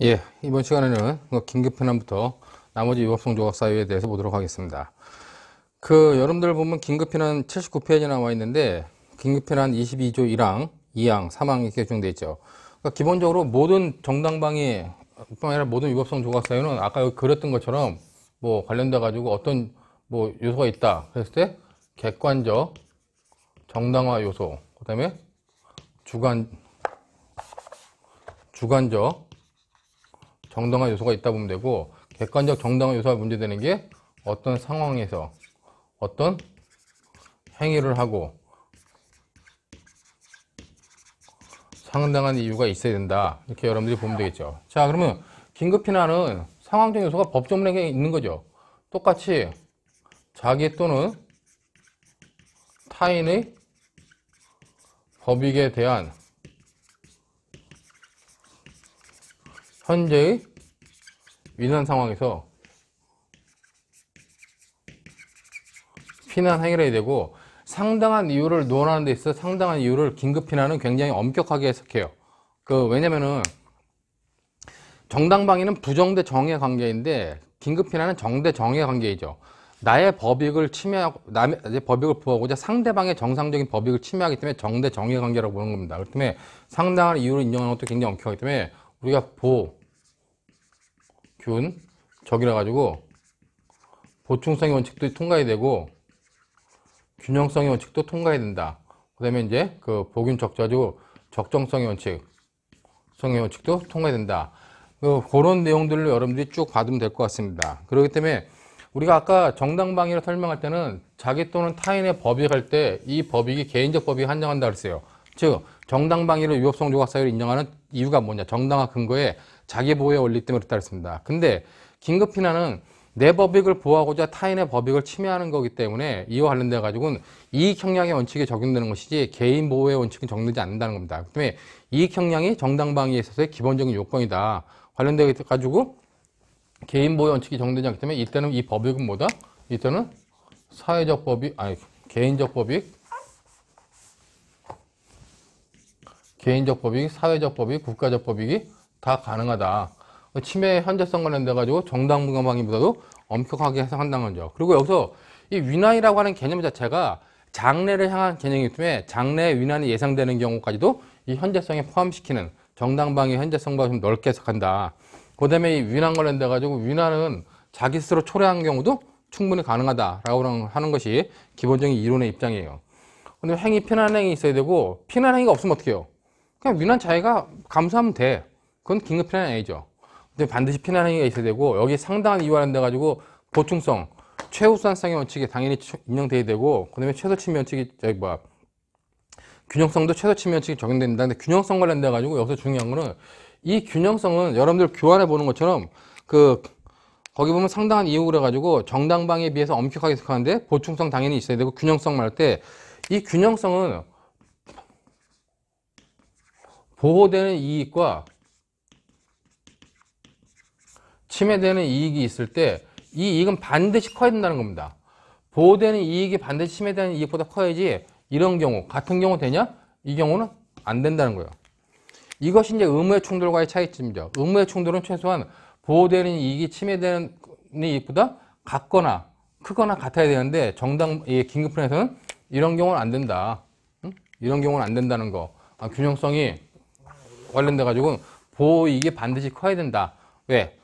예, 이번 시간에는 긴급피난부터 나머지 위법성 조각 사유에 대해서 보도록 하겠습니다. 여러분들 보면 긴급피난 79페이지 나와 있는데 긴급피난 22조 1항, 2항, 3항 이렇게 규정되어 있죠. 그러니까 기본적으로 모든 정당방위 뿐 아니라 모든 위법성 조각 사유는 아까 여기 그렸던 것처럼 뭐 관련돼 가지고 어떤 뭐 요소가 있다 그랬을 때 객관적 정당화 요소, 그다음에 주관적 정당화 요소가 있다 보면 되고, 객관적 정당화 요소가 문제되는 게 어떤 상황에서 어떤 행위를 하고 상당한 이유가 있어야 된다, 이렇게 여러분들이 보면 되겠죠. 자, 그러면 긴급피난은 상황적 요소가 법조문에 있는 거죠. 똑같이 자기 또는 타인의 법익에 대한 현재의 위난 상황에서 피난 행위를 해야 되고, 상당한 이유를 논하는 데 있어 상당한 이유를 긴급피난은 굉장히 엄격하게 해석해요. 왜냐면은 정당방위는 부정 대 정의 관계인데 긴급피난은 정 대 정의 관계이죠. 나의 법익을 침해하고, 남의 법익을 부하고자 상대방의 정상적인 법익을 침해하기 때문에 정 대 정의 관계라고 보는 겁니다. 그렇기 때문에 상당한 이유를 인정하는 것도 굉장히 엄격하기 때문에 우리가 적이라 가지고 보충성의 원칙도 통과해야 되고 균형성의 원칙도 통과해야 된다. 그 다음에 이제 보균 적자주 적정성의 원칙도 통과해야 된다. 그런 내용들을 여러분들이 쭉 받으면 될 것 같습니다. 그렇기 때문에 우리가 아까 정당방위를 설명할 때는 자기 또는 타인의 법익할 때 이 법익이 개인적 법익에 한정한다 그랬어요. 즉 정당방위를 위법성 조각 사유를 인정하는 이유가 뭐냐, 정당화 근거에 자기 보호의 원리 때문에 그렇다 그랬습니다. 근데 긴급피난은 내 법익을 보호하고자 타인의 법익을 침해하는 거기 때문에 이와 관련돼 가지고는 이익형량의 원칙이 적용되는 것이지 개인 보호의 원칙은 적용되지 않는다는 겁니다. 그렇기 때문에 이익형량이 정당방위에 있어서의 기본적인 요건이다. 관련돼 가지고 개인 보호의 원칙이 적용되지 않기 때문에 이때는 이 법익은 뭐다? 이때는 사회적 법익, 개인적 법익, 사회적 법익, 국가적 법익이 다 가능하다. 침해 현재성 관련돼 가지고 정당방위보다도 엄격하게 해석한다는 거죠. 그리고 여기서 이 위난이라고 하는 개념 자체가 장래를 향한 개념이기 때문에 장래의 위난이 예상되는 경우까지도 이 현재성에 포함시키는 정당방위 현재성과 좀 넓게 해석한다. 그 다음에 이 위난 관련돼 가지고 위난은 자기 스스로 초래하는 경우도 충분히 가능하다라고 하는 것이 기본적인 이론의 입장이에요. 근데 피난행위 있어야 되고, 피난행위가 없으면 어떻게 해요? 그냥 위난 자기가 감수하면 돼. 그건 긴급 피난이 아니죠. 근데 반드시 피난행위가 있어야 되고, 여기 상당한 이유 관련돼 가지고 보충성, 최우수한성의 원칙이 당연히 인정돼야 되고, 그 다음에 최소침해 원칙이 균형성도 최소침해 원칙이 적용된다. 근데 균형성 관련돼 가지고 여기서 중요한 거는 이 균형성은 여러분들 교환해 보는 것처럼 거기 보면 상당한 이유 그래 가지고 정당방위에 비해서 엄격하게 해석하는데 보충성 당연히 있어야 되고 균형성 말할 때 이 균형성은 보호되는 이익과 침해되는 이익이 있을 때 이 이익은 반드시 커야 된다는 겁니다. 보호되는 이익이 반드시 침해되는 이익보다 커야지 이런 경우, 같은 경우 되냐? 이 경우는 안 된다는 거예요. 이것이 이제 의무의 충돌과의 차이점이죠. 의무의 충돌은 최소한 보호되는 이익이 침해되는 이익보다 같거나 크거나 같아야 되는데 긴급피난에서는 이런 경우는 안 된다. 이런 경우는 안 된다는 거. 균형성이 관련돼 가지고 보호 이익이 반드시 커야 된다. 왜?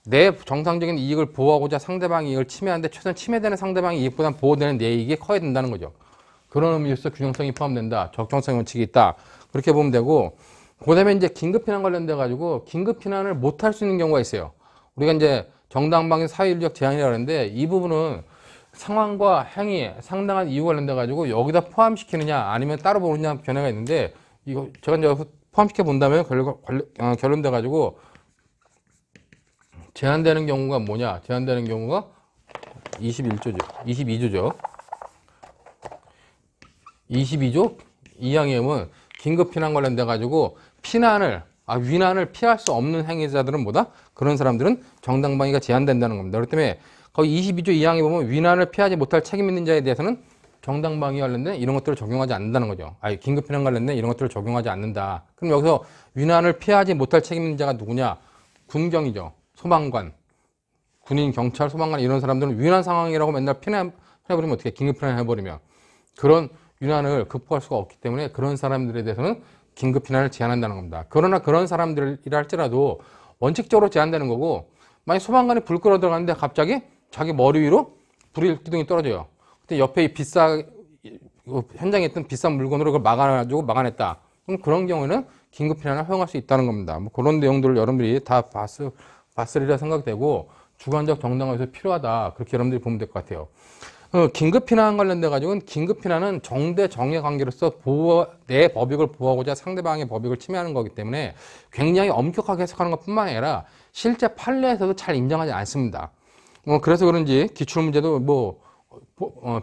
내 정상적인 이익을 보호하고자 상대방의 이익을 침해하는데 최소한 침해되는 상대방의 이익보다 보호되는 내 이익이 커야 된다는 거죠. 그런 의미에서 균형성이 포함된다. 적정성 원칙이 있다. 그렇게 보면 되고, 그 다음에 이제 긴급피난 관련돼 가지고 긴급피난을 못할 수 있는 경우가 있어요. 우리가 이제 정당방위 사회적 제한이라고 하는데 이 부분은 상황과 행위, 상당한 이유 관련돼 가지고 여기다 포함시키느냐 아니면 따로 보느냐 견해가 있는데, 이거 제가 이제 포함시켜 본다면 결론돼 가지고 제한되는 경우가 뭐냐? 제한되는 경우가 22조죠. 22조 2항에 보면 긴급피난 관련돼 가지고 위난을 피할 수 없는 행위자들은 뭐다? 그런 사람들은 정당방위가 제한된다는 겁니다. 그렇기 때문에 거기 22조 2항에 보면 위난을 피하지 못할 책임 있는 자에 대해서는 정당방위 관련된 이런 것들을 적용하지 않는다는 거죠. 아니, 긴급피난 관련된 이런 것들을 적용하지 않는다. 그럼 여기서 위난을 피하지 못할 책임자가 누구냐? 군경이죠. 소방관, 군인, 경찰, 소방관 이런 사람들은 위난 상황이라고 맨날 피난해버리면 어떻게 긴급피난 해버리면 그런 위난을 극복할 수가 없기 때문에 그런 사람들에 대해서는 긴급피난을 제한한다는 겁니다. 그러나 그런 사람들이라 할지라도 원칙적으로 제한되는 거고 만약 소방관이 불 끌어 들어가는데 갑자기 자기 머리 위로 불의 기둥이 떨어져요. 그때 옆에 이 현장에 있던 비싼 물건으로 그걸 막아가지고 막아냈다. 그럼 그런 경우에는 긴급피난을 허용할 수 있다는 겁니다. 뭐 그런 내용들을 여러분들이 다 봤으리라 생각되고 주관적 정당화에서 필요하다. 그렇게 여러분들이 보면 될 것 같아요. 긴급피난 관련돼 가지고는 긴급피난은 정대 정예 관계로서 내 법익을 보호하고자 상대방의 법익을 침해하는 거기 때문에 굉장히 엄격하게 해석하는 것뿐만 아니라 실제 판례에서도 잘 인정하지 않습니다. 그래서 그런지 기출문제도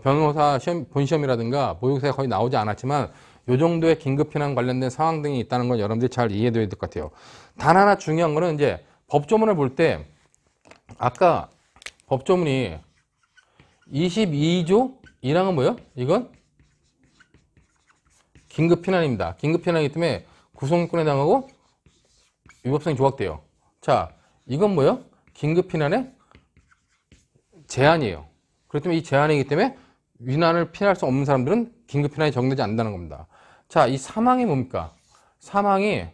변호사 시험, 본시험이라든가 모의고사에 거의 나오지 않았지만 이 정도의 긴급피난 관련된 상황 등이 있다는 건 여러분들이 잘 이해돼야 될 것 같아요. 단 하나 중요한 거는 이제 법조문을 볼 때 아까 법조문이 22조 1항은 뭐예요? 이건 긴급피난입니다. 긴급피난이기 때문에 구속영권에 해당하고 위법성이 조각돼요. 자, 이건 뭐예요? 긴급피난의 제한이에요. 그렇기 때문에 이 제한이기 때문에 위난을 피할 수 없는 사람들은 긴급피난이 적용되지 않는다는 겁니다. 자, 이 사망이 뭡니까? 사망이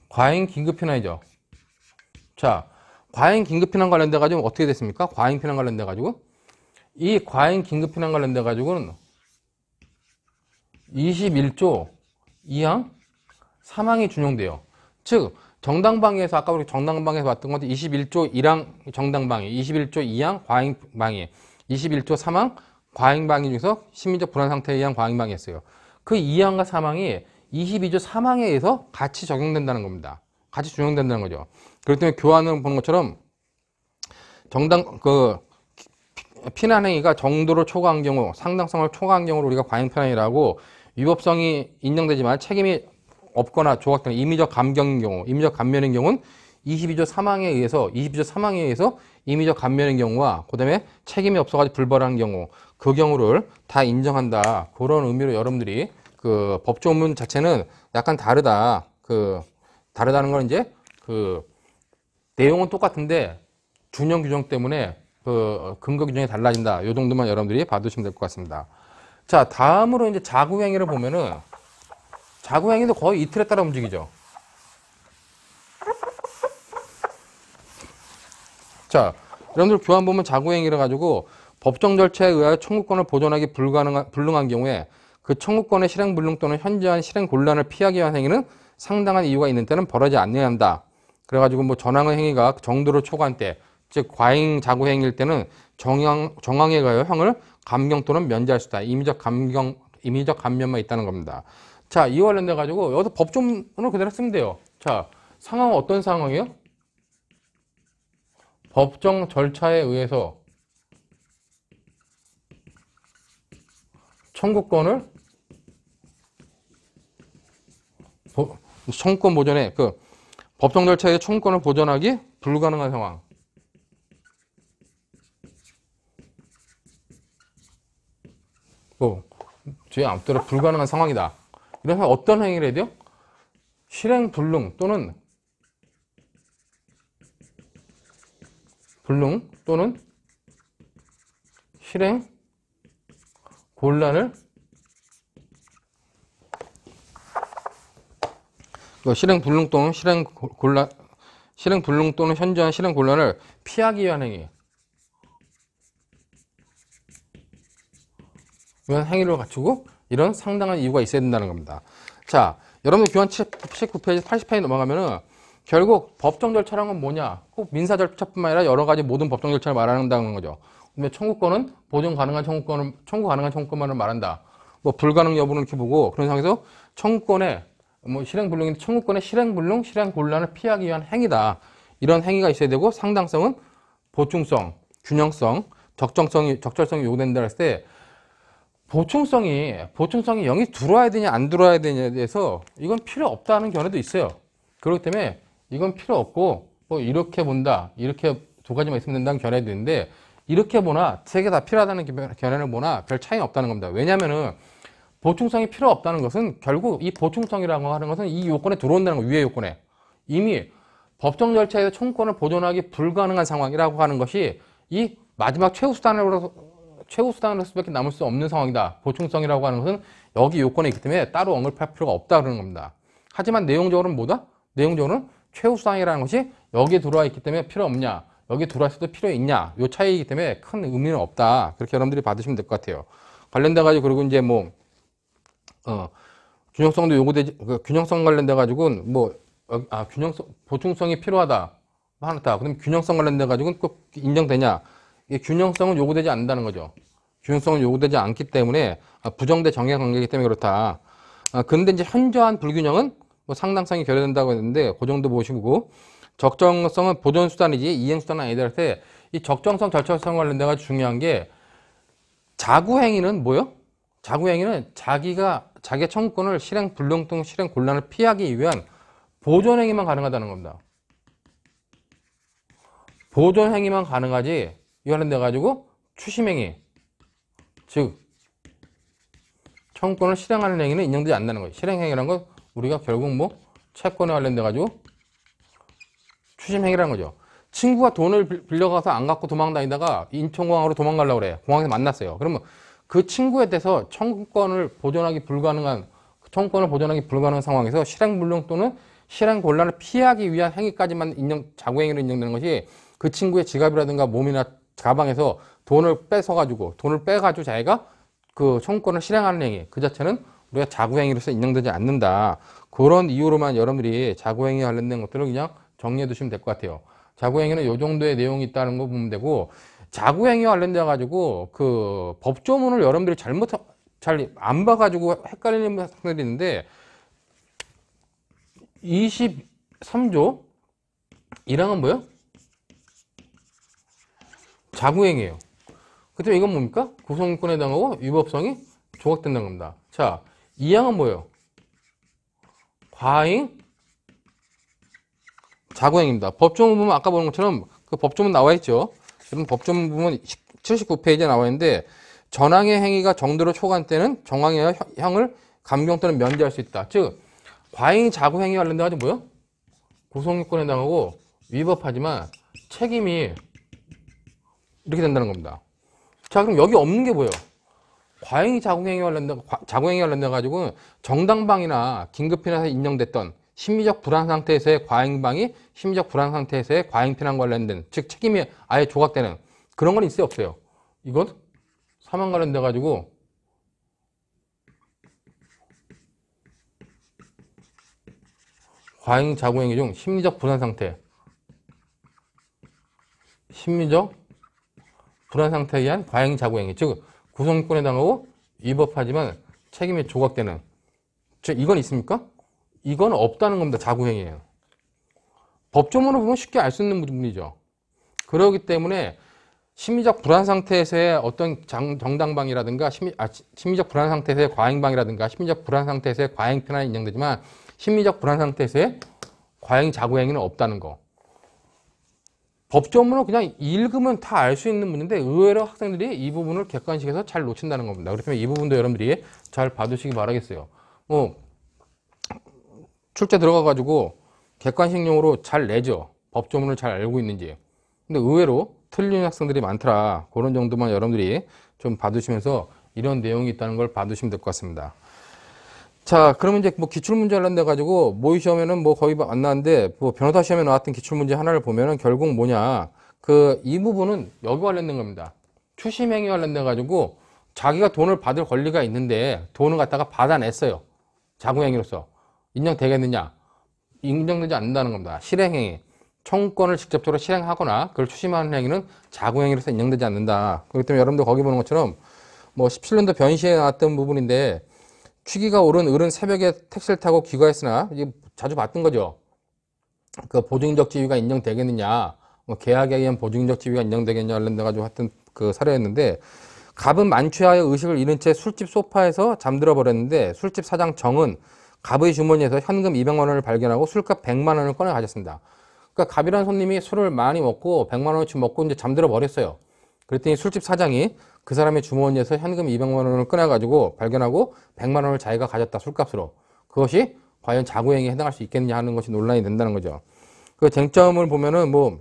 과잉 긴급피난이죠. 자, 과잉 긴급피난 관련돼 가지고 어떻게 됐습니까? 과잉 피난 관련돼 가지고 이 과잉 긴급피난 관련돼 가지고는 21조 2항 사망이 준용돼요. 즉 정당방위에서 아까 우리 정당방위에서 봤던 건데 21조 1항 정당방위, 21조 2항 과잉방위, 21조 3항 과잉방위 중에서 심리적 불안 상태에 의한 과잉방위였어요. 그 2항과 3항이 22조 3항에 의해서 같이 적용된다는 겁니다. 같이 준용된다는 거죠. 그렇기 때문에 교환을 보는 것처럼 피난행위가 정도를 초과한 경우, 상당성을 초과한 경우를 우리가 과잉피난이라고 위법성이 인정되지만 책임이 없거나 조각되는 임의적 감경인 경우, 임의적 감면인 경우는 22조 3항에 의해서 임의적 감면인 경우와 그 다음에 책임이 없어가지고 불벌한 경우, 그 경우를 다 인정한다. 그런 의미로 여러분들이 그 법조문 자체는 약간 다르다. 다르다는 건 이제 내용은 똑같은데 준용 규정 때문에 근거 규정이 달라진다. 이 정도만 여러분들이 봐두시면 될 것 같습니다. 자, 다음으로 이제 자구행위를 보면은 자구행위도 거의 이틀에 따라 움직이죠. 자, 여러분들 교환 보면 자구행위를 가지고 법정 절차에 의하여 청구권을 보존하기 불능한 경우에 그 청구권의 실행 불능 또는 현저한 실행 곤란을 피하기 위한 행위는 상당한 이유가 있는 때는 벌어지지 않아야 한다. 그래가지고 뭐 전항의 행위가 정도를 초과한 때, 즉 과잉 자구 행위일 때는 정황에 의하여 형을 감경 또는 면제할 수 있다. 임의적 감면만 있다는 겁니다. 자, 이와 관련돼 가지고 여기서 법조문을 그대로 쓰면 돼요. 자, 상황은 어떤 상황이에요? 법정 절차에 의해서 청구권 보존에 법정 절차에 청구권을 보존하기 불가능한 상황. 뒤에 앞뒤로 불가능한 상황이다. 이래서 어떤 행위를 해야 돼요? 실행 불능 또는 실행 곤란을 실행 불능 또는 현저한 실행 곤란을 피하기 위한 행위. 이런 행위를 갖추고 이런 상당한 이유가 있어야 된다는 겁니다. 자, 여러분들 교환 79페이지, 80페이지 넘어가면은 결국 법정 절차라는 건 뭐냐? 꼭 민사 절차뿐만 아니라 여러 가지 모든 법정 절차를 말한다는 거죠. 근데 청구 가능한 청구권만을 말한다. 뭐 불가능 여부는 이렇게 보고 그런 상황에서 청구권의 실행 불능, 실행 곤란을 피하기 위한 행위다. 이런 행위가 있어야 되고 상당성은 보충성, 균형성, 적절성이 요구된다 했을 때 보충성이 0이 들어와야 되냐 안 들어와야 되냐에 대해서 이건 필요 없다는 견해도 있어요. 그렇기 때문에 이건 필요 없고 뭐 이렇게 본다, 이렇게 두 가지만 있으면 된다는 견해도 있는데 이렇게 보나 세 개 다 필요하다는 견해를 보나 별 차이는 없다는 겁니다. 왜냐면은 보충성이 필요 없다는 것은 결국 이 보충성이라고 하는 것은 이 요건에 들어온다는 거예요. 위의 요건에. 이미 법정 절차에서 청구권을 보존하기 불가능한 상황이라고 하는 것이 이 마지막 최후 수단으로 수밖에 남을 수 없는 상황이다. 보충성이라고 하는 것은 여기 요건에 있기 때문에 따로 언급할 필요가 없다 그러는 겁니다. 하지만 내용적으로는 뭐다? 내용적으로는 최후 수단이라는 것이 여기에 들어와 있기 때문에 필요 없냐, 여기 들어와 있어도 필요 있냐, 요 차이이기 때문에 큰 의미는 없다. 그렇게 여러분들이 받으시면 될 것 같아요. 관련돼 가지고 그리고 이제 뭐 균형성도 요구되지, 균형성 관련돼 가지고는 균형성 보충성이 필요하다 하다. 그럼 균형성 관련돼 가지고는 꼭 인정되냐? 이 균형성은 요구되지 않는다는 거죠. 균형성은 요구되지 않기 때문에 부정대 정의 관계이기 때문에 그렇다. 근데 이제 현저한 불균형은 뭐 상당성이 결여된다고 했는데 그 정도 보시고, 적정성은 보존 수단이지 이행 수단은 아니다 할 때 이 적정성, 절차성 관련돼 가지고 중요한 게 자구행위는 뭐요? 자구행위는 자기의 청구권을 실행 불능 등 실행 곤란을 피하기 위한 보존행위만 가능하다는 겁니다. 보존행위만 가능하지 이 관련돼 가지고 추심행위, 즉 청구권을 실행하는 행위는 인정되지 않는다는 거예요. 실행행위라는 건 우리가 결국 뭐 채권에 관련돼 가지고 추심행위라는 거죠. 친구가 돈을 빌려가서 안 갖고 도망다니다가 인천공항으로 도망가려고 그래. 공항에서 만났어요. 그러면 그 친구에 대해서 청구권을 보존하기 불가능한 상황에서 실행불능 또는 실행곤란을 피하기 위한 행위까지만 자구행위로 인정되는 것이, 그 친구의 지갑이라든가 몸이나 가방에서 돈을 빼가지고 자기가 그 청구권을 실행하는 행위, 그 자체는 우리가 자구행위로서 인정되지 않는다. 그런 이유로만 여러분들이 자구행위 관련된 것들을 그냥 정리해 두시면 될 것 같아요. 자구행위는 이 정도의 내용이 있다는 거 보면 되고, 자구행위와 관련돼 가지고 그 법조문을 여러분들이 잘 안 봐가지고 헷갈리는 학생들이 있는데, 23조 1항은 뭐예요? 자구행위예요. 그때 이건 뭡니까? 구성권에 해당하고 위법성이 조각된다는 겁니다. 자, 2항은 뭐예요? 과잉 자구행위입니다. 법조문 보면 아까 보는 것처럼 그 법조문 나와 있죠. 그럼 법조문 보면 79페이지에 나와 있는데, 전항의 행위가 정도로 초과한 때는 정항의 형을 감경 또는 면제할 수 있다. 즉 과잉 자구 행위 관련돼 가지고 뭐요? 구성요건에 해당하고 위법하지만 책임이 이렇게 된다는 겁니다. 자, 그럼 여기 없는 게 뭐예요? 과잉 자구행위 관련돼 가지고 정당방위나 긴급피난에서 인정됐던 심리적 불안 상태에서의 과잉방위, 심리적 불안 상태에서의 과잉피난 관련된, 즉 책임이 아예 조각되는 그런 건 있어요, 없어요? 이건 사망 관련돼 가지고 과잉 자구행위 중 심리적 불안 상태에 의한 과잉 자구행위, 즉 구성권에 해당하고 위법하지만 책임이 조각되는, 즉 이건 있습니까? 이건 없다는 겁니다. 자구행위예요. 법조문을 보면 쉽게 알 수 있는 부분이죠. 그렇기 때문에 심리적 불안 상태에서의 어떤 정당방위라든가 심리적 불안 상태에서의 과잉방위라든가 심리적 불안 상태에서의 과잉편안이 인정되지만 심리적 불안 상태에서의 과잉 자구행위는 없다는 거. 법조문을 그냥 읽으면 다 알 수 있는 문제인데 의외로 학생들이 이 부분을 객관식에서 잘 놓친다는 겁니다. 그렇기 때문에 이 부분도 여러분들이 잘 봐두시기 바라겠어요. 출제 들어가가지고 객관식용으로 잘 내죠. 법조문을 잘 알고 있는지. 근데 의외로 틀리는 학생들이 많더라. 그런 정도만 여러분들이 좀 봐두시면서 이런 내용이 있다는 걸 봐두시면 될 것 같습니다. 자, 그러면 이제 뭐 기출문제 관련돼 가지고 모의 시험에는 뭐 거의 안 나왔는데, 뭐 변호사 시험에 나왔던 기출문제 하나를 보면은 결국 뭐냐, 이 부분은 여기 관련된 겁니다. 추심행위 관련돼 가지고 자기가 돈을 받을 권리가 있는데 돈을 갖다가 받아냈어요. 자구행위로서 인정되겠느냐? 인정되지 않는다는 겁니다. 실행행위, 청구권을 직접적으로 실행하거나 그걸 추심하는 행위는 자구행위로서 인정되지 않는다. 그렇기 때문에 여러분들 거기 보는 것처럼 뭐 17년도 변시에 나왔던 부분인데, 취기가 오른 어른 새벽에 택시를 타고 귀가했으나, 이게 자주 봤던 거죠. 그 보증인적 지위가 인정되겠느냐, 뭐 계약에 의한 보증인적 지위가 인정되겠냐 관련돼 가지고 하여튼 그 사례였는데, 갑은 만취하여 의식을 잃은 채 술집 소파에서 잠들어 버렸는데 술집 사장 정은 갑의 주머니에서 현금 200만 원을 발견하고 술값 100만 원을 꺼내 가졌습니다. 그러니까 갑이라는 손님이 술을 많이 먹고 100만 원어치 먹고 이제 잠들어 버렸어요. 그랬더니 술집 사장이 그 사람의 주머니에서 현금 200만 원을 꺼내가지고 발견하고 100만 원을 자기가 가졌다, 술값으로. 그것이 과연 자구행위에 해당할 수 있겠느냐 하는 것이 논란이 된다는 거죠. 그 쟁점을 보면은 뭐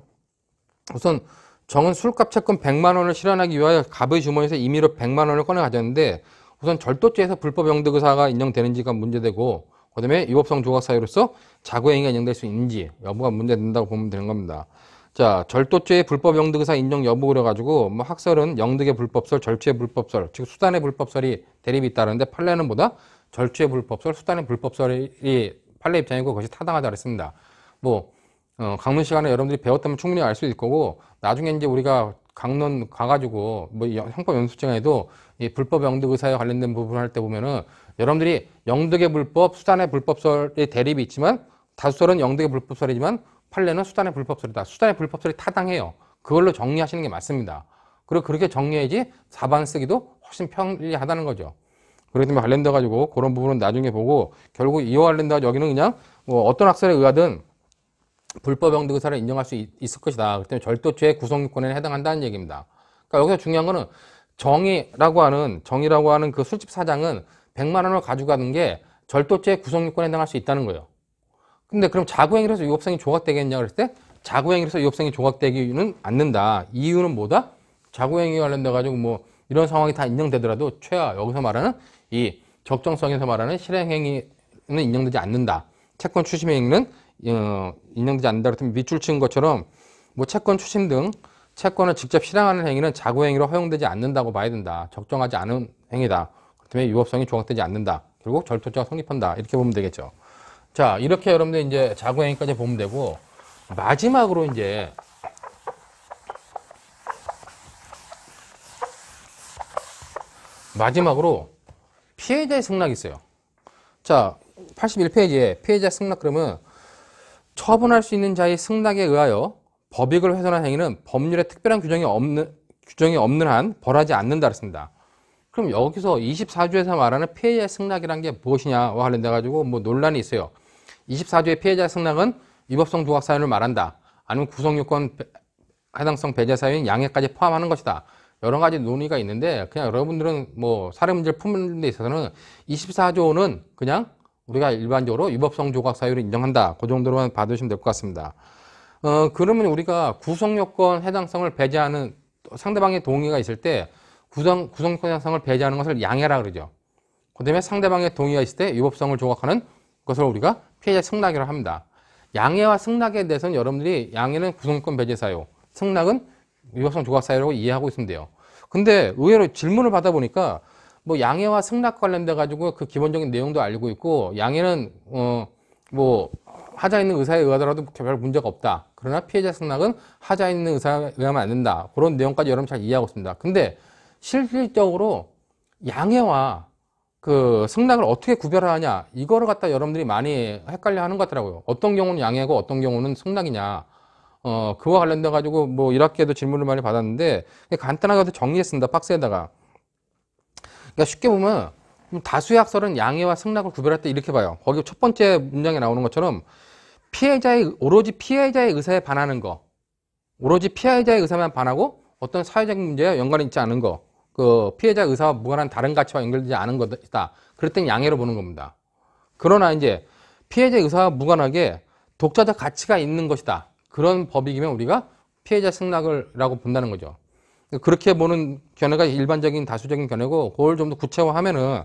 우선 정은 술값 채권 100만 원을 실현하기 위하여 갑의 주머니에서 임의로 100만 원을 꺼내 가졌는데 우선 절도죄에서 불법 영득 의사가 인정되는지가 문제되고 그다음에 위법성 조각 사유로서 자구행위가 인정될 수 있는지 여부가 문제된다고 보면 되는 겁니다. 자, 절도죄의 불법 영득 의사 인정 여부 그래가지고 뭐 학설은 영득의 불법설, 절취의 불법설, 즉 수단의 불법설이 대립이 있다는데 판례는 보다 절취의 불법설, 수단의 불법설이 판례 입장이고 그것이 타당하다 그랬습니다. 뭐 강론 시간에 여러분들이 배웠다면 충분히 알 수 있을 거고 나중에 이제 우리가 강론 가가지고 뭐 형법 연습증에도 이 불법 영득 의사에 관련된 부분을 할 때 보면은 여러분들이 영득의 불법, 수단의 불법설의 대립이 있지만 다수설은 영득의 불법설이지만 판례는 수단의 불법설이다. 수단의 불법설이 타당해요. 그걸로 정리하시는 게 맞습니다. 그리고 그렇게 정리해야지 4반 쓰기도 훨씬 편리하다는 거죠. 그렇기 때문에 관련돼 가지고 그런 부분은 나중에 보고 결국 이와 관련돼 여기는 그냥 뭐 어떤 학설에 의하든 불법 영득 의사를 인정할 수 있을 것이다. 그렇기 때문에 절도죄의 구성요건에 해당한다는 얘기입니다. 그러니까 여기서 중요한 거는 정이라고 하는 그 술집 사장은 100만 원을 가져가는 게 절도죄의 구성요건에 해당할 수 있다는 거예요. 근데 그럼 자구행위로서 위법성이 조각되겠냐 그랬을 때 자구행위로서 위법성이 조각되기는 않는다. 이유는 뭐다? 자구행위 관련돼 가지고 뭐 이런 상황이 다 인정되더라도 최하 여기서 말하는 이 적정성에서 말하는 실행행위는 인정되지 않는다. 채권 추심 행위는 인정되지 않는다. 그렇다면 밑줄 친 것처럼 뭐 채권 추심 등 채권을 직접 실행하는 행위는 자구행위로 허용되지 않는다고 봐야 된다. 적정하지 않은 행위다. 그렇다면 위법성이 조각되지 않는다. 결국 절도죄가 성립한다. 이렇게 보면 되겠죠. 자, 이렇게 여러분들 이제 자구행위까지 보면 되고, 마지막으로 이제, 피해자의 승낙이 있어요. 자, 81페이지에 피해자 승낙 그러면 처분할 수 있는 자의 승낙에 의하여 법익을 훼손한 행위는 법률에 특별한 규정이 없는 한 벌하지 않는다 그랬습니다. 그럼 여기서 24조에서 말하는 피해자의 승낙이라는 게 무엇이냐와 관련돼 가지고 뭐 논란이 있어요. 24조의 피해자 승낙은 위법성 조각 사유를 말한다. 아니면 구성요건 해당성 배제 사유인 양해까지 포함하는 것이다. 여러 가지 논의가 있는데 그냥 여러분들은 뭐 사례 문제를 푸는 데 있어서는 24조는 그냥 우리가 일반적으로 위법성 조각 사유를 인정한다. 그 정도로만 봐두시면 될 것 같습니다. 그러면 우리가 구성요건 해당성을 배제하는 상대방의 동의가 있을 때 구성요건 해당성을 배제하는 것을 양해라 그러죠. 그 다음에 상대방의 동의가 있을 때 위법성을 조각하는 것을 우리가 피해자 승낙이라고 합니다. 양해와 승낙에 대해서는 여러분들이 양해는 구성권 배제 사유, 승낙은 위법성 조각 사유라고 이해하고 있으면 돼요. 근데 의외로 질문을 받아보니까 뭐 양해와 승낙 관련돼 가지고 그 기본적인 내용도 알고 있고 양해는 뭐 하자 있는 의사에 의하더라도 별 문제가 없다. 그러나 피해자 승낙은 하자 있는 의사에 의하면 안 된다. 그런 내용까지 여러분 잘 이해하고 있습니다. 근데 실질적으로 양해와 그 승낙을 어떻게 구별하냐 이거를 갖다 여러분들이 많이 헷갈려 하는 것 같더라고요. 어떤 경우는 양해고 어떤 경우는 승낙이냐 그와 관련돼 가지고 뭐 1학기에도 질문을 많이 받았는데 간단하게 정리했습니다. 박스에다가. 그러니까 쉽게 보면 다수의 학설은 양해와 승낙을 구별할 때 이렇게 봐요. 거기 첫 번째 문장에 나오는 것처럼 오로지 피해자의 의사에 반하는 거, 오로지 피해자의 의사만 반하고 어떤 사회적인 문제와 연관이 있지 않은 거, 그 피해자 의사와 무관한 다른 가치와 연결되지 않은 것이다. 그럴 땐 양해로 보는 겁니다. 그러나 이제 피해자 의사와 무관하게 독자적 가치가 있는 것이다. 그런 법익이면 우리가 피해자 승낙을라고 본다는 거죠. 그렇게 보는 견해가 일반적인 다수적인 견해고 그걸 좀 더 구체화하면은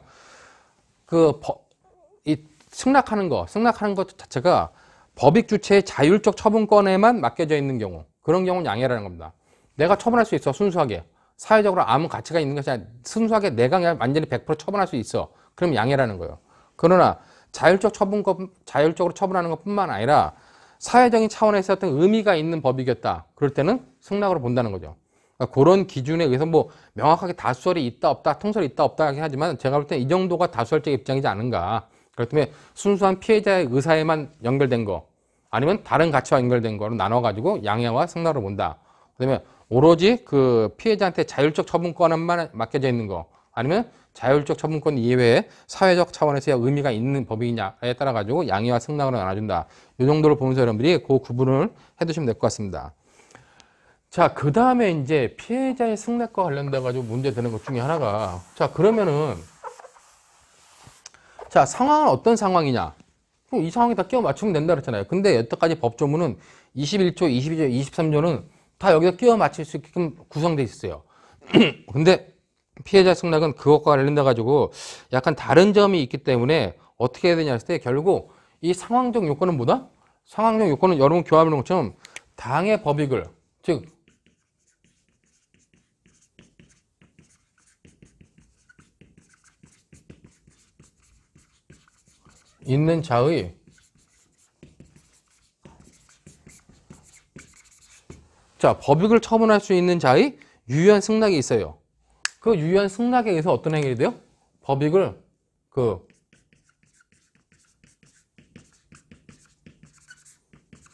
이 승낙하는 것 자체가 법익 주체의 자율적 처분권에만 맡겨져 있는 경우 그런 경우는 양해라는 겁니다. 내가 처분할 수 있어 순수하게 사회적으로 아무 가치가 있는 것이 아니라 순수하게 내가 그냥 완전히 100% 처분할 수 있어. 그럼 양해라는 거예요. 그러나 자율적으로 처분하는 것뿐만 아니라 사회적인 차원에서 어떤 의미가 있는 법이겠다. 그럴 때는 승낙으로 본다는 거죠. 그러니까 그런 기준에 의해서 뭐 명확하게 다수설이 있다 없다, 통설이 있다 없다 하긴 하지만 제가 볼 때 이 정도가 다수설적 입장이지 않은가. 그렇기 때문에 순수한 피해자의 의사에만 연결된 거 아니면 다른 가치와 연결된 거로 나눠가지고 양해와 승낙으로 본다. 그다음에 오로지 그 피해자한테 자율적 처분권만 맡겨져 있는 거 아니면 자율적 처분권 이외에 사회적 차원에서의 의미가 있는 법이냐에 따라 가지고 양해와 승낙으로 나눠준다. 이 정도로 보면서 여러분들이 그 구분을 해두시면 될 것 같습니다. 자, 그 다음에 이제 피해자의 승낙과 관련돼가지고 문제 되는 것 중에 하나가, 자, 그러면은, 자, 상황은 어떤 상황이냐? 그럼 이 상황에 다 끼워 맞추면 된다 그랬잖아요. 근데 여태까지 법조문은 21조, 22조, 23조는 다 여기서 끼워 맞출 수 있게끔 구성되어 있어요. 근데 피해자 승낙은 그것과 관련돼가지고 약간 다른 점이 있기 때문에 어떻게 해야 되냐 했을 때 결국 이 상황적 요건은 뭐다? 상황적 요건은 여러분 교합하는 것처럼 당해 법익을, 즉, 있는 자의 자, 법익을 처분할 수 있는 자의 유효한 승낙이 있어요. 그 유효한 승낙에 의해서 어떤 행위가 돼요? 법익을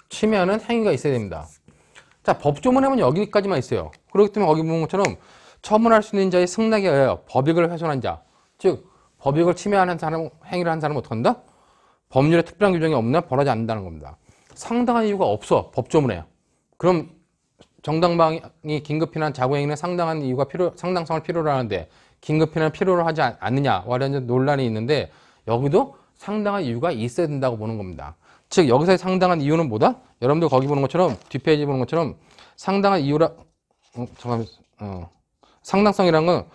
침해하는 행위가 있어야 됩니다. 자, 법조문에는 여기까지만 있어요. 그렇기 때문에 거기 보는 것처럼 처분할 수 있는 자의 승낙에 의하여 법익을 훼손한 자, 즉 법익을 침해하는 사람, 행위를 한 사람은 어떻게 한다? 법률에 특별한 규정이 없나 벌하지 않는다는 겁니다. 상당한 이유가 없어, 법조문에. 그럼 정당방위 긴급피난 자구행위는 상당한 이유가 상당성을 필요로 하는데 긴급피난 필요로 하지 않느냐와 관련된 논란이 있는데 여기도 상당한 이유가 있어야 된다고 보는 겁니다. 즉 여기서의 상당한 이유는 뭐다? 여러분들 거기 보는 것처럼 뒷페이지 보는 것처럼 상당한 이유라 상당성이라는 건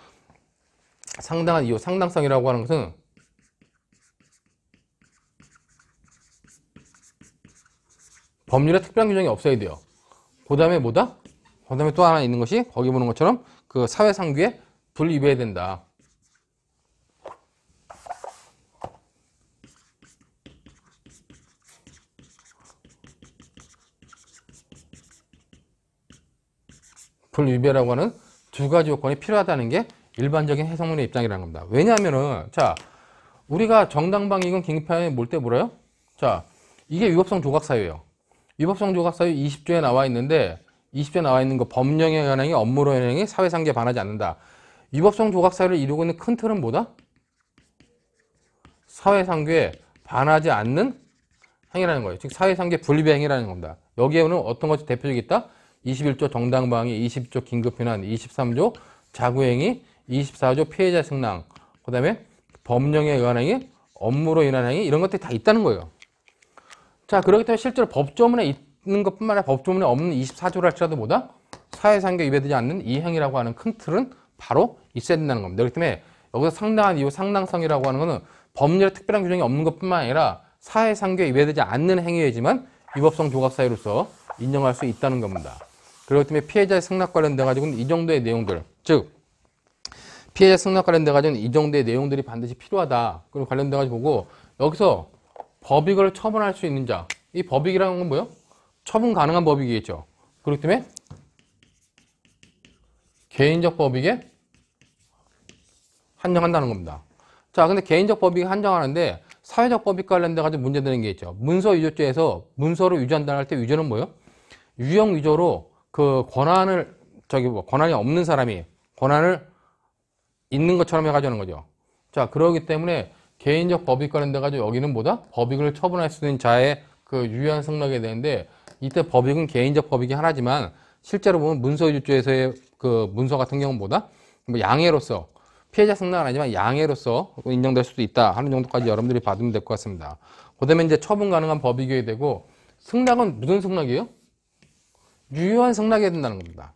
상당한 이유, 상당성이라고 하는 것은 법률에 특별한 규정이 없어야 돼요. 그 다음에 뭐다? 그 다음에 또 하나 있는 것이 거기 보는 것처럼 그 사회상규에 불위배해야 된다. 불위배라고 하는 두 가지 요건이 필요하다는 게 일반적인 해석문의 입장이라는 겁니다. 왜냐하면은 자 우리가 정당방위군 긴급피난이 뭘 때 물어요? 자 이게 위법성 조각사유예요. 위법성 조각사유 20조에 나와 있는데 20조에 나와 있는 거 법령의 현행이 업무로 현행이 사회상규에 반하지 않는다. 위법성 조각사유를 이루고 있는 큰 틀은 뭐다? 사회상규에 반하지 않는 행위라는 거예요. 즉 사회상규의 불위배 행위라는 겁니다. 여기에는 어떤 것이 대표적이 있다? 21조 정당방위, 20조 긴급피난, 23조 자구행위, 24조 피해자 승낙, 그 다음에 법령에 의한 행위, 업무로 인한 행위 이런 것들이 다 있다는 거예요. 자 그렇기 때문에 실제로 법조문에 있는 것뿐만 아니라 법조문에 없는 24조를 할지라도 뭐다? 사회상규에 위배되지 않는 이 행위라고 하는 큰 틀은 바로 있어야 된다는 겁니다. 그렇기 때문에 여기서 상당한 이유, 상당성이라고 하는 것은 법률에 특별한 규정이 없는 것뿐만 아니라 사회상규에 위배되지 않는 행위이지만 위법성 조각사유로서 인정할 수 있다는 겁니다. 그렇기 때문에 피해자의 승낙 관련돼 가지고는 이 정도의 내용들, 즉 피해자 승낙 관련돼 가지고는 이 정도의 내용들이 반드시 필요하다. 그리고 관련돼 가지고 보고 여기서 법익을 처분할 수 있는 자, 이 법익이라는 건 뭐예요? 처분 가능한 법익이겠죠. 그렇기 때문에 개인적 법익에 한정한다는 겁니다. 자, 근데 개인적 법익에 한정하는데 사회적 법익 관련돼 가지고 문제되는 게 있죠. 문서 위조죄에서 문서를 위조한다 할 때 위조는 뭐예요? 유형 위조로 그 권한을 권한이 없는 사람이 권한을 있는 것처럼 해가지고 하는 거죠. 자, 그러기 때문에 개인적 법익 관련돼 가지고 여기는 뭐다? 법익을 처분할 수 있는 자의 그 유효한 승낙이 되는데 이때 법익은 개인적 법익이 하나지만 실제로 보면 문서 위조죄에서의 그 문서 같은 경우는 뭐다? 뭐 양해로서 피해자 승낙은 아니지만 양해로서 인정될 수도 있다 하는 정도까지 여러분들이 받으면 될 것 같습니다. 그 다음에 이제 처분 가능한 법익이 되고 승낙은 무슨 승낙이에요? 유효한 승낙이 된다는 겁니다.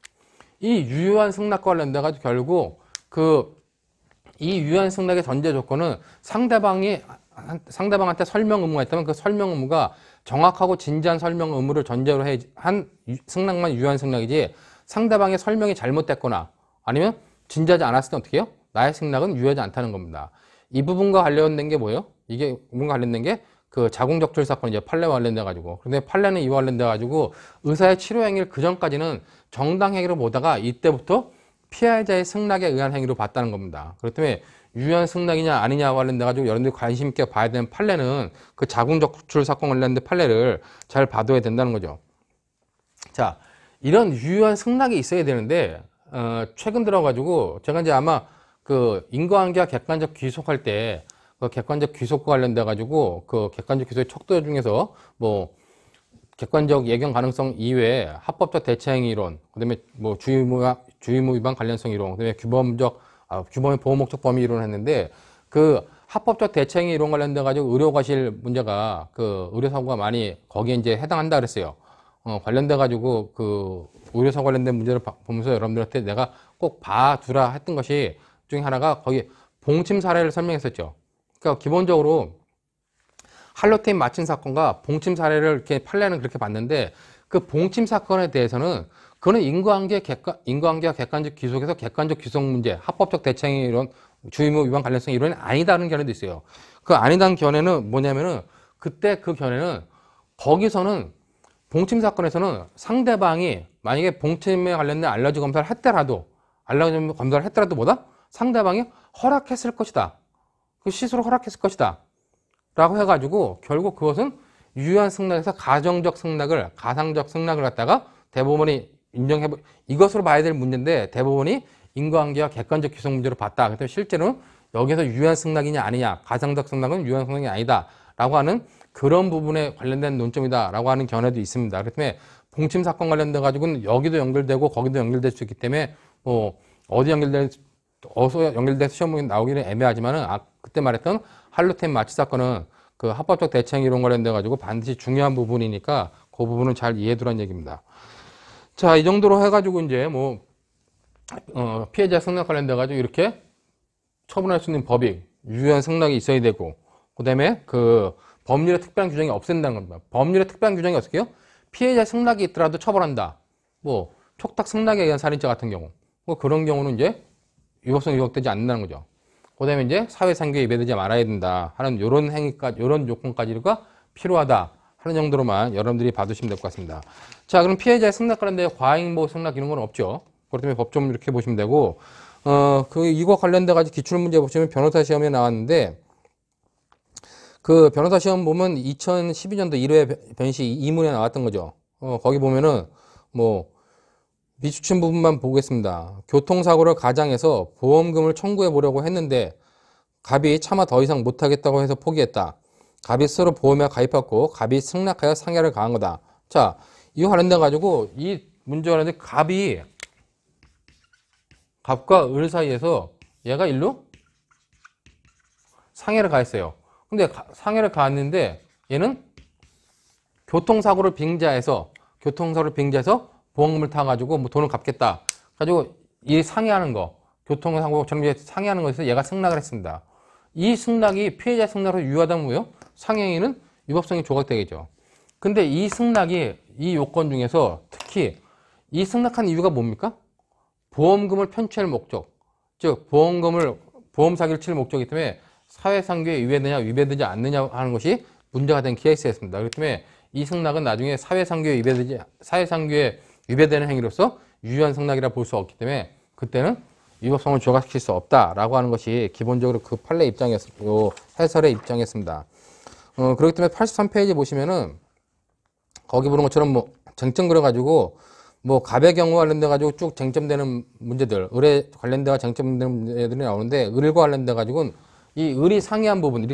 이 유효한 승낙과 관련돼 가지고 결국 이 유효한 승낙의 전제 조건은 상대방한테 설명 의무가 있다면 그 설명 의무가 정확하고 진지한 설명 의무를 전제로 한 승낙만 유효한 승낙이지 상대방의 설명이 잘못됐거나 아니면 진지하지 않았을 때 어떻게 해요? 나의 승낙은 유효하지 않다는 겁니다. 이 부분과 관련된 게 뭐예요? 이게 부분과 관련된 게 그 자궁적출 사건 이제 판례와 관련돼 가지고 근데 판례는 이와 관련돼 가지고 의사의 치료 행위를 그 전까지는 정당 행위로 보다가 이때부터 피해자의 승낙에 의한 행위로 봤다는 겁니다. 그렇기 때문에 유효한 승낙이냐 아니냐 관련돼 가지고 여러분들이 관심 있게 봐야 되는 판례는 그 자궁적출 사건 관련된 판례를 잘 봐둬야 된다는 거죠. 자, 이런 유효한 승낙이 있어야 되는데 최근 들어 가지고 제가 이제 아마 그 인과관계와 객관적 귀속할 때 그 객관적 귀속과 관련돼 가지고 그 객관적 귀속의 척도 중에서 뭐 객관적 예견 가능성 이외에 합법적 대체 행위 이론, 그다음에 뭐 주의무 위반 관련성 이론, 그다음에 규범의 보호 목적 범위 이론을 했는데 그 합법적 대체 행위 이론 관련돼 가지고 의료 과실 문제가 그 의료 사고가 많이 거기에 이제 해당한다 그랬어요. 관련돼 가지고 그 의료 사고 관련된 문제를 보면서 여러분들한테 내가 꼭 봐두라 했던 것이 중에 하나가 거기 봉침 사례를 설명했었죠. 그러니까 기본적으로 할로테인 마친 사건과 봉침 사례를 이렇게 판례는 그렇게 봤는데 그 봉침 사건에 대해서는 그거는 인과관계와 객관적 귀속에서 객관적 귀속 문제, 합법적 대체행위 이론, 주의무 위반 관련성 이론이 아니다는 견해도 있어요. 그 아니다는 견해는 뭐냐면은 그때 그 견해는 거기서는 봉침 사건에서는 상대방이 만약에 봉침에 관련된 알러지 검사를 했더라도 뭐다? 상대방이 허락했을 것이다. 그 시술을 허락했을 것이다. 라고 해가지고 결국 그것은 유효한 승낙에서 가정적 승낙을, 가상적 승낙을 갖다가 대법원이 이것으로 봐야 될 문제인데 대법원이 인과관계와 객관적 귀속 문제로 봤다. 그래서 실제로는 여기서 유효한 승낙이냐 아니냐, 가상적 승낙은 유효한 승낙이 아니다. 라고 하는 그런 부분에 관련된 논점이다. 라고 하는 견해도 있습니다. 그렇기 때문에 봉침 사건 관련돼 가지고는 여기도 연결되고 거기도 연결될 수 있기 때문에 어디서 연결돼서 시험이 나오기는 애매하지만은 그때 말했던 할로텐 마취 사건은 그 합법적 대체 행위 이론 관련돼 가지고 반드시 중요한 부분이니까 그 부분은 잘 이해해두라는 얘기입니다. 자, 이 정도로 해가지고 이제 피해자 승낙 관련돼 가지고 이렇게 처분할 수 있는 법이 유효한 승낙이 있어야 되고, 그 다음에 그 법률의 특별한 규정이 없앤다는 겁니다. 법률의 특별한 규정이 어떻게 해요? 피해자 승낙이 있더라도 처벌한다. 촉탁 승낙에 의한 살인죄 같은 경우. 그런 경우는 이제 위법성이 위법되지 않는다는 거죠. 그 다음에 이제 사회상규에 위배되지 말아야 된다 하는 요런 행위까지, 요런 요건까지가 필요하다 하는 정도로만 여러분들이 봐두시면 될 것 같습니다. 자, 그럼 피해자의 승낙 관련된 과잉보호 승낙 이런 건 없죠. 그렇기 때문에 법 좀 이렇게 보시면 되고, 이거 관련돼 가지고 기출문제 보시면 변호사 시험에 나왔는데, 그 변호사 시험 보면 2012년도 1회 변시 2문에 나왔던 거죠. 거기 보면은 미추측 부분만 보겠습니다. 교통사고를 가장해서 보험금을 청구해 보려고 했는데 갑이 차마 더 이상 못하겠다고 해서 포기했다. 갑이 스스로 보험에 가입했고 갑이 승낙하여 상해를 가한 거다. 자, 이거 관련돼 가지고 이 문제 관련돼 갑과 을 사이에서 얘가 일로 상해를 가했어요. 근데 상해를 가했는데 얘는 교통사고를 빙자해서 보험금을 타가지고 돈을 갚겠다. 가지고 이 상해하는 거, 교통사고처럼 상해하는 것에서 얘가 승낙을 했습니다. 이 승낙이 피해자 승낙으로 유효하다면 뭐예요? 상해행위는 위법성이 조각되겠죠. 근데 이 승낙이 이 요건 중에서 특히 이 승낙한 이유가 뭡니까? 보험금을 편취할 목적, 즉 보험 사기를 칠 목적이기 때문에 사회상규에 위배되냐 위배되지 않느냐 하는 것이 문제가 된 케이스였습니다. 그렇기 때문에 이 승낙은 나중에 사회상규에 위배되는 행위로서 유효한 승낙이라 볼 수 없기 때문에 그때는 위법성을 조각시킬 수 없다라고 하는 것이 기본적으로 그 판례 해설의 입장이었습니다. 그렇기 때문에 83페이지 보시면은 거기 보는 것처럼 쟁점 그려가지고 갑의 경우 관련돼 가지고 쭉 쟁점되는 문제들, 을에 관련돼가 쟁점되는 문제들이 나오는데 을과 관련돼 가지고는 이 을이 상해한 부분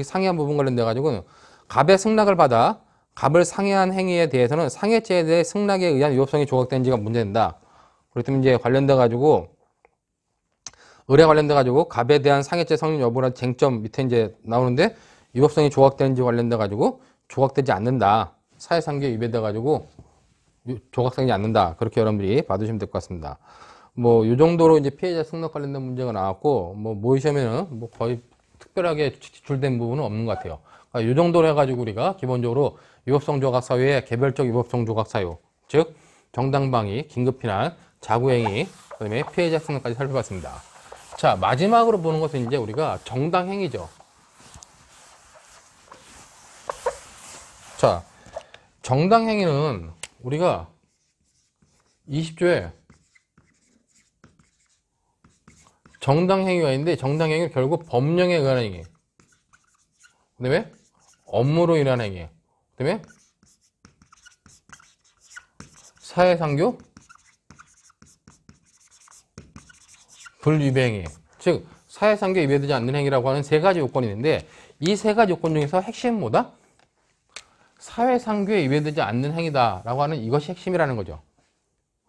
관련돼 가지고는 갑의 승낙을 받아 갑을 상해한 행위에 대해서는 상해죄에 대해 승낙에 의한 위법성이 조각된지가 문제된다. 그렇기 때문에 이제 관련돼 가지고 을에 관련돼 가지고 갑에 대한 상해죄 성립 여부라는 쟁점 밑에 이제 나오는데 위법성이 조각되는지 관련돼 가지고 조각되지 않는다. 사회상규에 위배돼 가지고 조각되지 않는다. 그렇게 여러분들이 봐두시면 될 것 같습니다. 요 정도로 이제 피해자 승낙 관련된 문제가 나왔고, 모의 시험에는 거의 특별하게 지출된 부분은 없는 것 같아요. 이 정도로 해가지고 우리가 기본적으로 위법성 조각 사유의 개별적 위법성 조각 사유, 즉 정당방위, 긴급피난, 자구행위, 그다음에 피해자 승낙까지 살펴봤습니다. 자, 마지막으로 보는 것은 이제 우리가 정당행위죠. 자, 정당행위는 우리가 20조에 정당행위가 있는데 정당행위는 결국 법령에 의한 행위, 그 다음에 업무로 인한 행위, 그 다음에 사회상규 불위배 행위, 즉 사회상규에 위배되지 않는 행위라고 하는 세 가지 요건이 있는데 이 세 가지 요건 중에서 핵심은 뭐다? 사회상규에 위배되지 않는 행위다라고 하는 이것이 핵심이라는 거죠.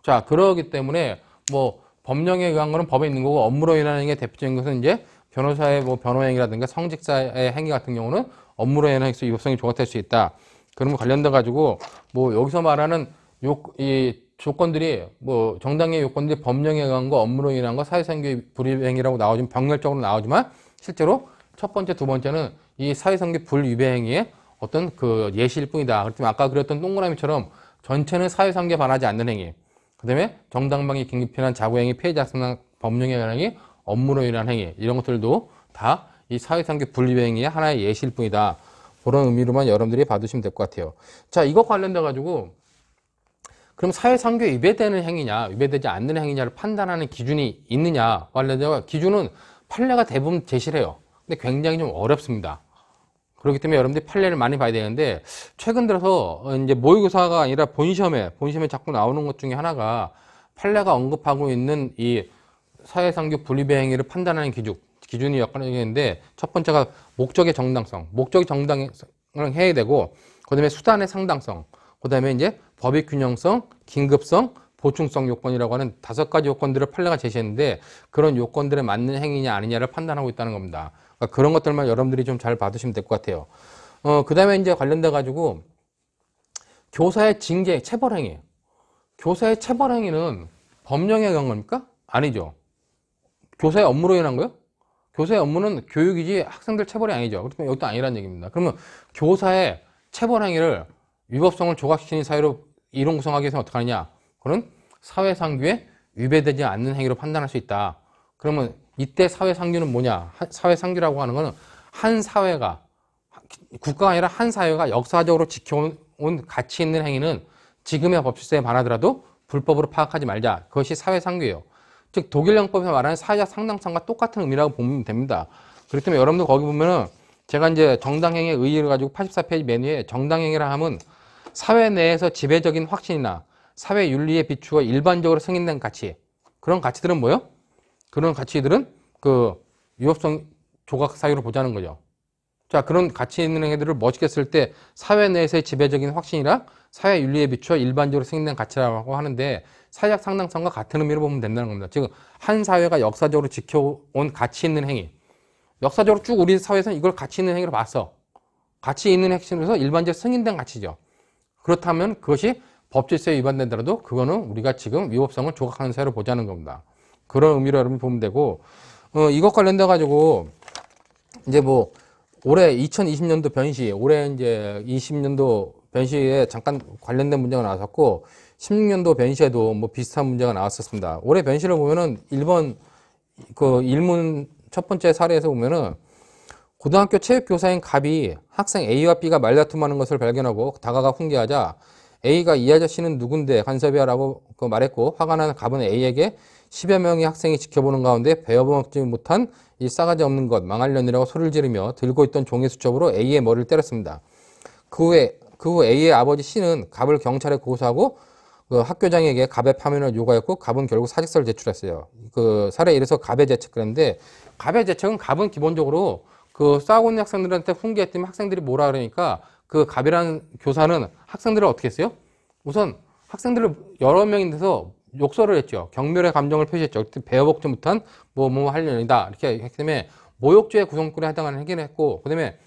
자, 그러기 때문에 뭐 법령에 의한 거는 법에 있는 거고 업무로 인한 행위의 대표적인 것은 이제 변호사의 뭐 변호행위라든가 성직자의 행위 같은 경우는 업무로 인한 행위에서 위법성이 조각될 수 있다. 그런 거 관련돼 가지고 뭐 여기서 말하는 이 조건들이 뭐 정당의 요건들이 법령에 의한 거, 업무로 인한 거, 사회상규의 불위배행위라고 나오지만 병렬적으로 나오지만 실제로 첫 번째, 두 번째는 이 사회상규 불위배행위의 어떤 그 예시일 뿐이다. 그렇지만 아까 그랬던 동그라미처럼 전체는 사회상규에 반하지 않는 행위. 그 다음에 정당방위, 긴급피난, 자구행위, 피해자성난, 법령에 의한 행위, 업무로 인한 행위 이런 것들도 다 이 사회상규 분리행위의 하나의 예시일 뿐이다. 그런 의미로만 여러분들이 봐두시면 될 것 같아요. 자, 이거 관련돼 가지고 그럼 사회상규에 위배되는 행위냐, 위배되지 않는 행위냐를 판단하는 기준이 있느냐 관련돼 기준은 판례가 대부분 제시를 해요. 근데 굉장히 좀 어렵습니다. 그렇기 때문에 여러분들이 판례를 많이 봐야 되는데 최근 들어서 이제 모의고사가 아니라 본시험에 자꾸 나오는 것 중에 하나가 판례가 언급하고 있는 이 사회상규 분리배행위를 판단하는 기준이 약간 있는데 첫 번째가 목적의 정당성, 목적이 정당성을 해야 되고 그다음에 수단의 상당성, 그다음에 이제 법익 균형성, 긴급성, 보충성 요건이라고 하는 5가지 요건들을 판례가 제시했는데 그런 요건들에 맞는 행위냐 아니냐를 판단하고 있다는 겁니다. 그러니까 그런 것들만 여러분들이 좀 잘 봐두시면 될 것 같아요. 그 다음에 이제 관련돼 가지고 교사의 징계, 체벌행위. 교사의 체벌행위는 법령에 의한 겁니까? 아니죠. 교사의 업무로 인한 거요? 교사의 업무는 교육이지 학생들 체벌이 아니죠. 그렇다면 이것도 아니라는 얘기입니다. 그러면 교사의 체벌행위를 위법성을 조각시키는 사유로 이론 구성하기 위해서는 어떻게 하느냐? 그건 사회상규에 위배되지 않는 행위로 판단할 수 있다. 그러면 이때 사회상규는 뭐냐? 사회상규라고 하는 것은 한 사회가, 국가가 아니라 한 사회가 역사적으로 지켜온 가치 있는 행위는 지금의 법질서에 반하더라도 불법으로 파악하지 말자. 그것이 사회상규예요. 즉 독일영법에서 말하는 사회적 상당성과 똑같은 의미라고 보면 됩니다. 그렇기 때문에 여러분들 거기 보면은 제가 이제 정당행위의 의의를 가지고 84페이지 맨 위에 정당행위라 하면 사회 내에서 지배적인 확신이나 사회 윤리에 비추어 일반적으로 승인된 가치. 그런 가치들은 뭐요? 그런 가치들은 그 위법성 조각 사유로 보자는 거죠. 자, 그런 가치 있는 행위들을 멋있게 쓸 때 사회 내에서의 지배적인 확신이랑 사회 윤리에 비추어 일반적으로 승인된 가치라고 하는데 사회적 상당성과 같은 의미로 보면 된다는 겁니다. 즉, 한 사회가 역사적으로 지켜온 가치 있는 행위. 역사적으로 쭉 우리 사회에서는 이걸 가치 있는 행위로 봤어. 가치 있는 핵심에서 일반적으로 승인된 가치죠. 그렇다면 그것이 법질서에 위반된다라도 그거는 우리가 지금 위법성을 조각하는 사유로 보자는 겁니다. 그런 의미로 여러분 보면 되고, 이것 관련돼 가지고 이제 뭐 올해 2020년도 변시, 올해 이제 20년도 변시에 잠깐 관련된 문제가 나왔었고 16년도 변시에도 뭐 비슷한 문제가 나왔었습니다. 올해 변시를 보면은 1번 그 일문 첫 번째 사례에서 보면은 고등학교 체육교사인 갑이 학생 A와 B가 말다툼하는 것을 발견하고 다가가 훈계하자 A가 이 아저씨는 누군데 간섭이야 라고 말했고 화가 난 갑은 A에게 10여 명의 학생이 지켜보는 가운데 배워먹지 못한 이 싸가지 없는 것 망할년이라고 소리를 지르며 들고 있던 종이 수첩으로 A의 머리를 때렸습니다. 그 후 A의 아버지 C는 갑을 경찰에 고소하고 그 학교장에게 갑의 파면을 요구했고 갑은 결국 사직서를 제출했어요. 그 사례에 이래서 갑의 재책 그랬는데 갑의 재책은 갑은 기본적으로 그 싸우고 있는 학생들한테 훈계했더니 학생들이 뭐라 그러니까 그 갑이라는 교사는 학생들을 어떻게 했어요? 우선 학생들을 여러 명인데서 욕설을 했죠. 경멸의 감정을 표시했죠. 배워먹지 못한 뭐 하려니다 이렇게 했기 때문에 모욕죄의 구성권에 해당하는 행위를 했고 그 다음에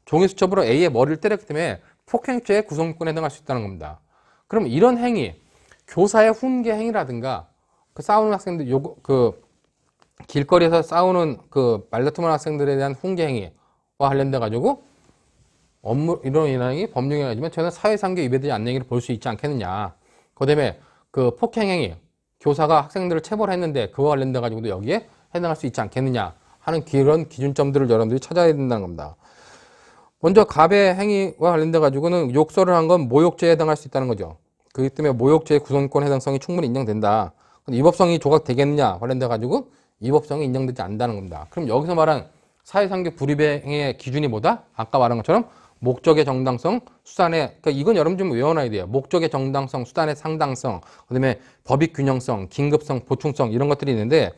종이수첩으로 A의 머리를 때렸기 때문에 폭행죄의 구성권에 해당할 수 있다는 겁니다. 그럼 이런 행위, 교사의 훈계 행위라든가 그 싸우는 학생들 그 길거리에서 싸우는 그 말다툼하는 학생들에 대한 훈계 행위와 관련돼 가지고 업무 이런 인항이 법령에 하지만 저는 사회상규에 위배되지 않는 행위를 볼 수 있지 않겠느냐. 그다음에 그 폭행 행위, 교사가 학생들을 체벌했는데 그와 관련돼 가지고도 여기에 해당할 수 있지 않겠느냐 하는 그런 기준점들을 여러분들이 찾아야 된다는 겁니다. 먼저 갑의 행위와 관련돼 가지고는 욕설을 한 건 모욕죄에 해당할 수 있다는 거죠. 그렇기 때문에 모욕죄의 구성권 해당성이 충분히 인정된다. 위법성이 조각되겠느냐 관련돼 가지고 위법성이 인정되지 않는다는 겁니다. 그럼 여기서 말한 사회상규 불위배행의 기준이 뭐다? 아까 말한 것처럼 목적의 정당성, 수단의, 그러니까 이건 여러분 좀 외워놔야 돼요. 목적의 정당성, 수단의 상당성, 그 다음에 법익 균형성, 긴급성, 보충성 이런 것들이 있는데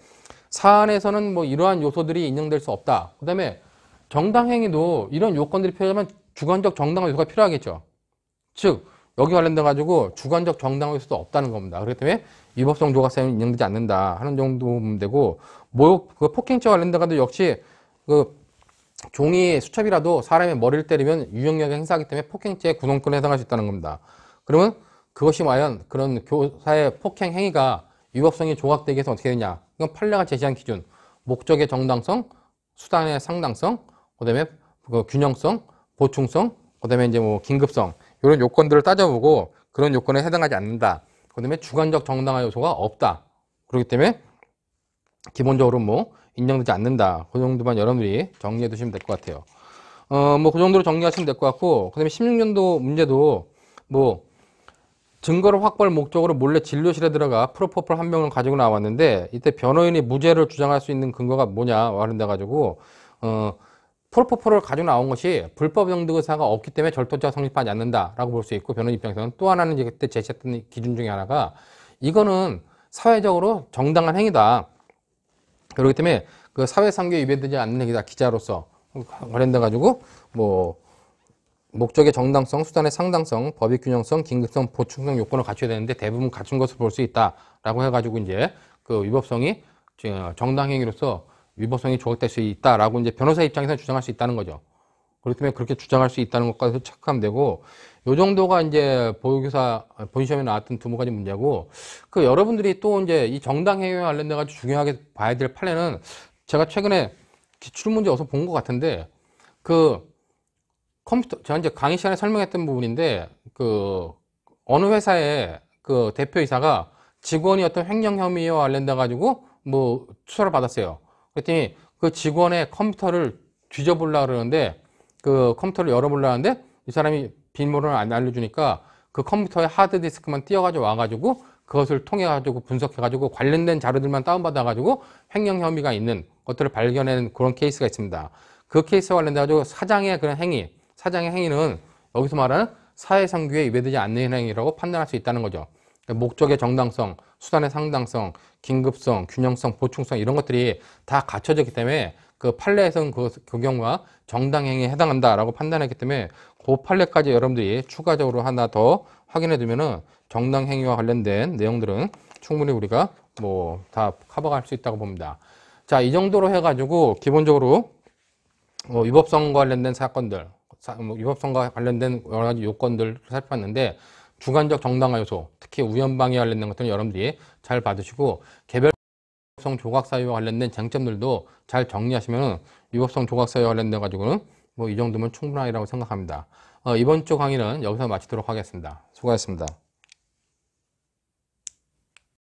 사안에서는 뭐 이러한 요소들이 인정될 수 없다. 그 다음에 정당행위도 이런 요건들이 필요하면 주관적 정당화 요소가 필요하겠죠. 즉 여기 관련돼 가지고 주관적 정당화 요소도 없다는 겁니다. 그렇기 때문에 위법성 조각사유는 인정되지 않는다 하는 정도 보면 되고, 뭐 그 폭행죄 관련돼 가지고 역시 그 종이 수첩이라도 사람의 머리를 때리면 유형력을 행사하기 때문에 폭행죄 구성권에 해당할 수 있다는 겁니다. 그러면 그것이 과연 그런 교사의 폭행 행위가 위법성이 조각되기 위해서 어떻게 되냐? 이건 판례가 제시한 기준, 목적의 정당성, 수단의 상당성, 그다음에 그 균형성, 보충성, 그다음에 이제 뭐 긴급성 이런 요건들을 따져보고 그런 요건에 해당하지 않는다. 그다음에 주관적 정당화 요소가 없다. 그렇기 때문에 기본적으로 뭐 인정되지 않는다. 그 정도만 여러분들이 정리해 두시면 될 것 같아요. 뭐 그 정도로 정리하시면 될 것 같고, 그다음에 16년도 문제도 뭐 증거를 확보할 목적으로 몰래 진료실에 들어가 프로포폴 한 병을 가지고 나왔는데, 이때 변호인이 무죄를 주장할 수 있는 근거가 뭐냐 하는데 가지고 프로포폴을 가지고 나온 것이 불법 영득 의사가 없기 때문에 절도죄가 성립하지 않는다라고 볼 수 있고, 변호인 입장에서는 또 하나는 이제 그때 제시했던 기준 중에 하나가 이거는 사회적으로 정당한 행위다. 그렇기 때문에 그 사회상규에 위배되지 않는 행위다. 기자로서 관련돼 가지고 뭐 목적의 정당성, 수단의 상당성, 법익 균형성, 긴급성, 보충성 요건을 갖춰야 되는데 대부분 갖춘 것으로 볼 수 있다라고 해가지고 이제 그 위법성이 정당 행위로서 위법성이 조각될 수 있다라고 이제 변호사 입장에서 주장할 수 있다는 거죠. 그렇기 때문에 그렇게 주장할 수 있다는 것까지 체크하면 되고, 요 정도가 이제 보유교사 본시험에 나왔던 두 가지 문제고, 그 여러분들이 또 이제 이 정당 행위와 관련돼 가지고 중요하게 봐야 될 판례는 제가 최근에 기출문제 어디서 본 것 같은데, 그 컴퓨터 제가 이제 강의 시간에 설명했던 부분인데, 그 어느 회사의 그 대표이사가 직원이 어떤 횡령 혐의와 관련돼 가지고 뭐 수사를 받았어요. 그랬더니 그 직원의 컴퓨터를 뒤져보려고 그러는데, 그 컴퓨터를 열어보려고 하는데 이 사람이 비밀번호를 안 알려주니까 그 컴퓨터에 하드디스크만 띄워가지고 와가지고 그것을 통해가지고 분석해가지고 관련된 자료들만 다운받아가지고 횡령 혐의가 있는 것들을 발견하는 그런 케이스가 있습니다. 그 케이스와 관련돼가지고 사장의 그런 행위, 사장의 행위는 여기서 말하는 사회상규에 위배되지 않는 행위라고 판단할 수 있다는 거죠. 목적의 정당성, 수단의 상당성, 긴급성, 균형성, 보충성 이런 것들이 다 갖춰졌기 때문에 그 판례에서는 그 경우가 정당행위에 해당한다라고 판단했기 때문에 그 판례까지 여러분들이 추가적으로 하나 더 확인해 두면은 정당행위와 관련된 내용들은 충분히 우리가 뭐 다 커버할 수 있다고 봅니다. 자, 이 정도로 해가지고 기본적으로 위법성과 관련된 사건들, 위법성과 관련된 여러 가지 요건들을 살펴봤는데, 주관적 정당화 요소, 특히 우연방해 관련된 것들은 여러분들이 잘 받으시고, 개별성 조각사유와 관련된 쟁점들도 잘 정리하시면 위법성 조각사유와 관련돼 가지고는 뭐 이 정도면 충분하리라고 생각합니다. 이번 주 강의는 여기서 마치도록 하겠습니다. 수고하셨습니다.